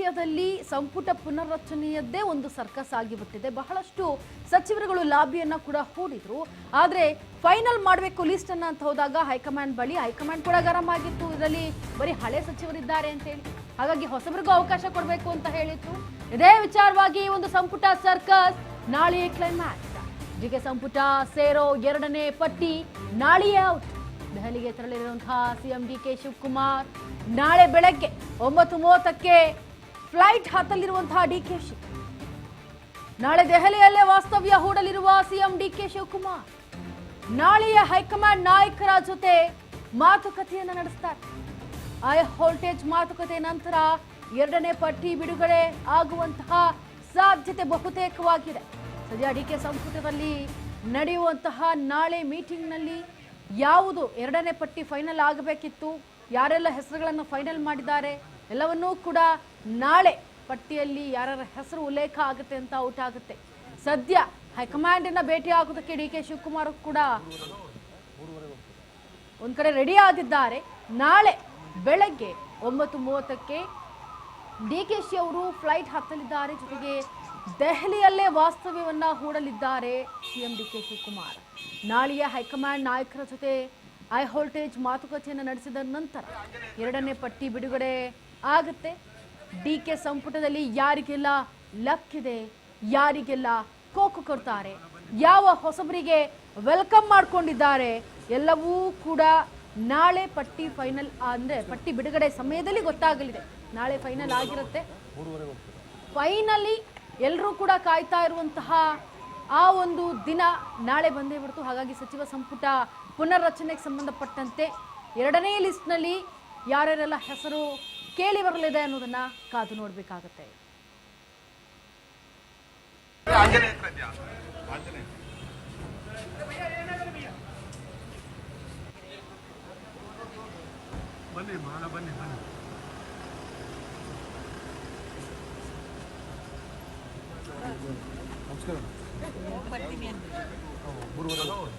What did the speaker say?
ರಾಜಕೀಯದಲ್ಲಿ ಸಂಪುಟ ಪುನರ್ರಚನೆಯದ್ದೇ ಒಂದು ಸರ್ಕಸ್ ಆಗಿಬಿಟ್ಟಿದೆ. ಬಹಳಷ್ಟು ಸಚಿವರುಗಳು ಲಾಬಿಯನ್ನ ಕೂಡ ಹೂಡಿದ್ರು. ಆದರೆ ಫೈನಲ್ ಮಾಡಬೇಕು ಲಿಸ್ಟ್ ಅನ್ನ ಅಂತ ಹೋದಾಗ ಹೈಕಮಾಂಡ್ ಕೂಡ ಗರಂ ಆಗಿತ್ತು. ಇದರಲ್ಲಿ ಬರೀ ಹಳೆ ಸಚಿವರಿದ್ದಾರೆ ಅಂತ ಹೇಳಿ, ಹಾಗಾಗಿ ಹೊಸಬರಿಗೂ ಅವಕಾಶ ಕೊಡಬೇಕು ಅಂತ ಹೇಳಿತ್ತು. ಇದೇ ವಿಚಾರವಾಗಿ ಒಂದು ಸಂಪುಟ ಸರ್ಕಸ್ ನಾಳೆ ಕ್ಲೈಮ್ಯಾಕ್ಸ್. ಡಿಕೆ ಸಂಪುಟ ಸೇರೋ 2ನೇ ಪಟ್ಟಿ ನಾಳೆಯೇ ಔಟ್. ದೆಹಲಿಗೆ ತೆರಳಿರುವಂತಹ ಸಿಎಂ ಡಿಕೆ ಶಿವಕುಮಾರ್ ನಾಳೆ ಬೆಳಗ್ಗೆ 9:30ಕ್ಕೆ ಫ್ಲೈಟ್ ಹತ್ತಲಿರುವಂತಹ ಡಿಕೆಶಿ. ನಾಳೆ ದೆಹಲಿಯಲ್ಲೇ ವಾಸ್ತವ್ಯ ಹೂಡಲಿರುವ ಸಿಎಂ ಡಿಕೆ ಶಿವಕುಮಾರ್ ನಾಳೆಯ ಹೈಕಮಾಂಡ್ ನಾಯಕರ ಜೊತೆ ಮಾತುಕತೆಯನ್ನು ನಡೆಸ್ತಾರೆ. ಹೈ ವೋಲ್ಟೇಜ್ ಮಾತುಕತೆ ನಂತರ 2ನೇ ಪಟ್ಟಿ ಬಿಡುಗಡೆ ಆಗುವಂತಹ ಸಾಧ್ಯತೆ ಬಹುತೇಕವಾಗಿದೆ. ಸದ್ಯ ಡಿಕೆ ಸಂಪುಟದಲ್ಲಿ ನಡೆಯುವಂತಹ ನಾಳೆ ಮೀಟಿಂಗ್ನಲ್ಲಿ ಯಾವುದು 2ನೇ ಪಟ್ಟಿ ಫೈನಲ್ ಆಗಬೇಕಿತ್ತು, ಯಾರೆಲ್ಲ ಹೆಸರುಗಳನ್ನು ಫೈನಲ್ ಮಾಡಿದ್ದಾರೆ, ಎಲ್ಲವನ್ನೂ ಕೂಡ ನಾಳೆ ಪಟ್ಟಿಯಲ್ಲಿ ಯಾರ್ಯಾರ ಹೆಸರು ಉಲ್ಲೇಖ ಆಗುತ್ತೆ ಅಂತ ಔಟ್ ಆಗುತ್ತೆ. ಸದ್ಯ ಹೈಕಮಾಂಡ್ ಅನ್ನ ಭೇಟಿ ಆಗೋದಕ್ಕೆ ಡಿಕೆ ಶಿವಕುಮಾರ್ ಕೂಡ ಒಂದ್ ಕಡೆ ರೆಡಿ ಆಗಿದ್ದಾರೆ. ನಾಳೆ ಬೆಳಗ್ಗೆ 9:30ಕ್ಕೆ ಡಿಕೆಶಿ ಅವರು ಫ್ಲೈಟ್ ಹತ್ತಲಿದ್ದಾರೆ. ಜೊತೆಗೆ ದೆಹಲಿಯಲ್ಲೇ ವಾಸ್ತವ್ಯವನ್ನ ಹೂಡಲಿದ್ದಾರೆ ಸಿಎಂ ಡಿಕೆ ಶಿವಕುಮಾರ್. ನಾಳೆಯ ಹೈಕಮಾಂಡ್ ನಾಯಕರ ಜೊತೆ ಹೈ ವೋಲ್ಟೇಜ್ ಮಾತುಕತೆಯನ್ನು ನಡೆಸಿದ ನಂತರ 2ನೇ ಪಟ್ಟಿ ಬಿಡುಗಡೆ ಆಗುತ್ತೆ. ಡಿಕೆ ಸಂಪುಟದಲ್ಲಿ ಯಾರಿಗೆಲ್ಲ ಲಕ್ ಇದೆ, ಯಾರಿಗೆಲ್ಲ ಕೋಕು ಕೊಡ್ತಾರೆ, ಯಾವ ಹೊಸಬರಿಗೆ ವೆಲ್ಕಮ್ ಮಾಡ್ಕೊಂಡಿದ್ದಾರೆ, ಎಲ್ಲವೂ ಕೂಡ ನಾಳೆ ಪಟ್ಟಿ ಫೈನಲ್ ಅಂದ್ರೆ ಪಟ್ಟಿ ಬಿಡುಗಡೆ ಸಮಯದಲ್ಲಿ ಗೊತ್ತಾಗಲಿದೆ. ನಾಳೆ ಫೈನಲ್ ಆಗಿರುತ್ತೆ. ಫೈನಲಿ ಎಲ್ಲರೂ ಕೂಡ ಕಾಯ್ತಾ ಇರುವಂತಹ ಆ ಒಂದು ದಿನ ನಾಳೆ ಬಂದೇ ಬಿಡ್ತು. ಹಾಗಾಗಿ ಸಚಿವ ಸಂಪುಟ ಪುನರ್ರಚನೆಗೆ ಸಂಬಂಧಪಟ್ಟಂತೆ 2ನೇ ಲಿಸ್ಟ್ನಲ್ಲಿ ಯಾರ್ಯಾರೆಲ್ಲ ಹೆಸರು ಕೇಳಿ ಬರಲಿದೆ ಅನ್ನೋದನ್ನ ಕಾದು ನೋಡಬೇಕಾಗತ್ತೆ. ನಮಸ್ಕಾರ.